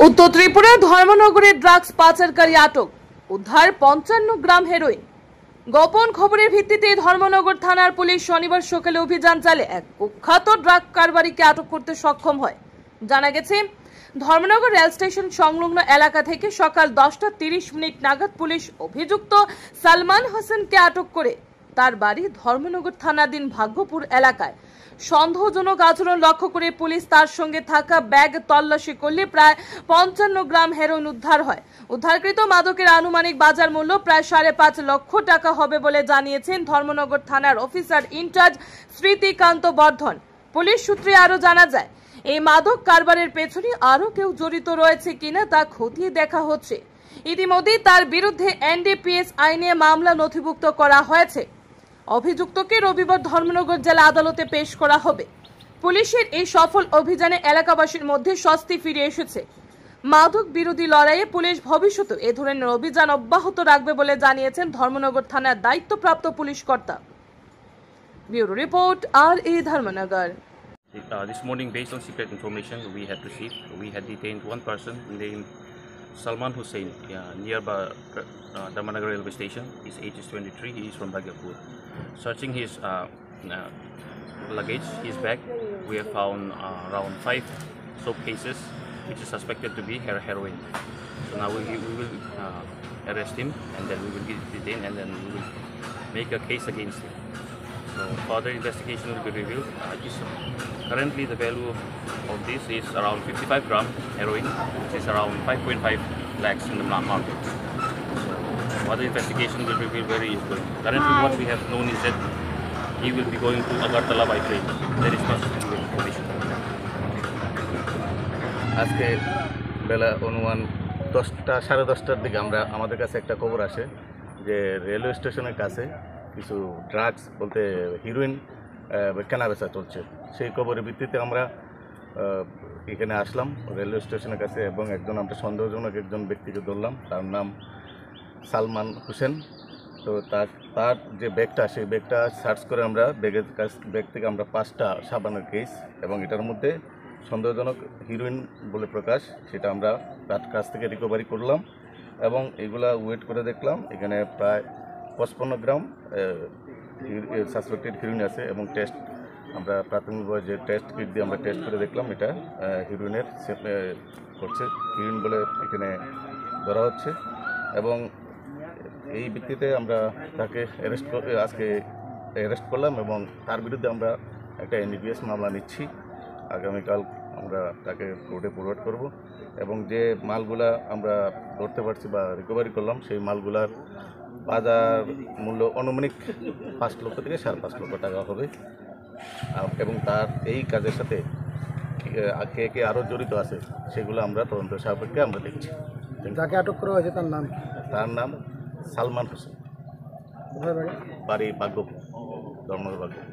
উত্তর ত্রিপুরা ধর্মনগরে ড্রাগস পাচারকারী আটক, উদ্ধার 55 গ্রাম হেরোইন। গোপন খবরের ভিত্তিতে ধর্মনগর থানার পুলিশ শনিবার সকালে অভিযান চালিয়ে এক কুখ্যাত ড্রাগ কারবারিকে আটক করতে সক্ষম হয়। জানা গেছে, ধর্মনগর রেল স্টেশন সংলগ্ন এলাকা থেকে সকাল 10:30 নাগাদ পুলিশ অভিযুক্ত সালমান হোসেনকে আটক করে তার বাড়ি ধর্মনগর থানাধীন ভাগ্যপুর এলাকায় সন্দেহজনক আচরণ লক্ষ্য করে পুলিশ তার সঙ্গে থাকা ব্যাগ তল্লাশি করলে প্রায় 55 গ্রাম হেরোইন উদ্ধার হয়। উদ্ধারকৃত মাদকের আনুমানিক বাজার মূল্য প্রায় 5.5 লক্ষ টাকা হবে বলে জানিয়েছেন ধর্মনগর থানার অফিসার ইনচার্জ স্মৃতিকান্ত বর্ধন। পুলিশ সূত্রে আরো জানা যায়, এই মাদক কারবারের পেছনে আরো কেউ জড়িত রয়েছে কিনা তা খতিয়ে দেখা হচ্ছে। ইতিমধ্যেই তার বিরুদ্ধে এনডিপিএস আইনে মামলা নথিভুক্ত করা হয়েছে। অভিযুক্তকে রবিবার ধর্মনগর জেলা আদালতে পেশ করা হবে। পুলিশের এই সফল অভিযানে এলাকাবাসীর মধ্যে স্বস্তি ফিরে এসেছে। মাদক বিরোধী লড়াইয়ে পুলিশ ভবিষ্যতে এ ধরনের অভিযান অব্যাহত রাখবে বলে জানিয়েছেন ধর্মনগর থানার দায়িত্বপ্রাপ্ত পুলিশ কর্তা। Bureau report, RA Dharmanagar. This morning, based on secret information we had received, we had detained one person named Salman Hussein nearby Dharmanagar railway station. His age is 23. He is from Bhagyapur. Searching his luggage, his bag, we have found around 5 soap cases, which is suspected to be heroin. So now we will arrest him, and then we will detain, and then we will make a case against him. So further investigation will be revealed. Currently the value of this is around 55 gram heroin, which is around 5.5 lakhs in the market. So further investigation will reveal where he is going. Currently what we have known is that he will be going to Agartala by train. There is no information. আজকে বেলা অনুমান 10টা সাড়ে 10টার দিকে আমাদের কাছে একটা খবর আসে যে রেলওয়ে স্টেশনের কাছে কিছু ড্রাগস বলতে হিরোইন কেনাবেচা চলছে। সেই খবরের ভিত্তিতে আমরা এখানে আসলাম রেলওয়ে স্টেশনের কাছে এবং আমরা সন্দেহজনক একজন ব্যক্তিকে ধরলাম। তার নাম সালমান হোসেন। তো তার যে ব্যাগটা, সেই ব্যাগটা সার্চ করে আমরা ব্যাগ থেকে আমরা 5টা সাবানের কেস এবং এটার মধ্যে সন্দেহজনক হিরোইন বলে প্রকাশ, সেটা আমরা তার কাছ থেকে রিকভারি করলাম এবং এগুলা ওয়েট করে দেখলাম এখানে প্রায় 55 গ্রাম সাসপেক্টেড হিরোইন আছে এবং টেস্ট আমরা প্রাথমিকভাবে যে টেস্ট কিট দিয়ে আমরা টেস্ট করে দেখলাম এটা হিরোইনের করছে, হিরোইন বলে এখানে ধরা হচ্ছে এবং এই ভিত্তিতে আমরা তাকে আজকে অ্যারেস্ট করলাম এবং তার বিরুদ্ধে আমরা একটা এনডিপিএস মামলা নিচ্ছি। আগামীকাল আমরা তাকে কোর্টে ফরওয়ার্ড করব এবং যে মালগুলা আমরা ধরতে পারছি বা রিকভারি করলাম সেই মালগুলার বাজার মূল্য আনুমানিক 5 লক্ষ থেকে 5.5 লক্ষ টাকা হবে এবং তার এই কাজের সাথে কে কে আরও জড়িত আছে সেগুলো আমরা তদন্ত সাপেক্ষে আমরা দেখছি। যাকে আটক করা হয়েছে তার নাম? তার নাম সালমান হোসেন, বাড়ি ভাগ্যপুর, ধর্মনগর ভাগ্যপুর।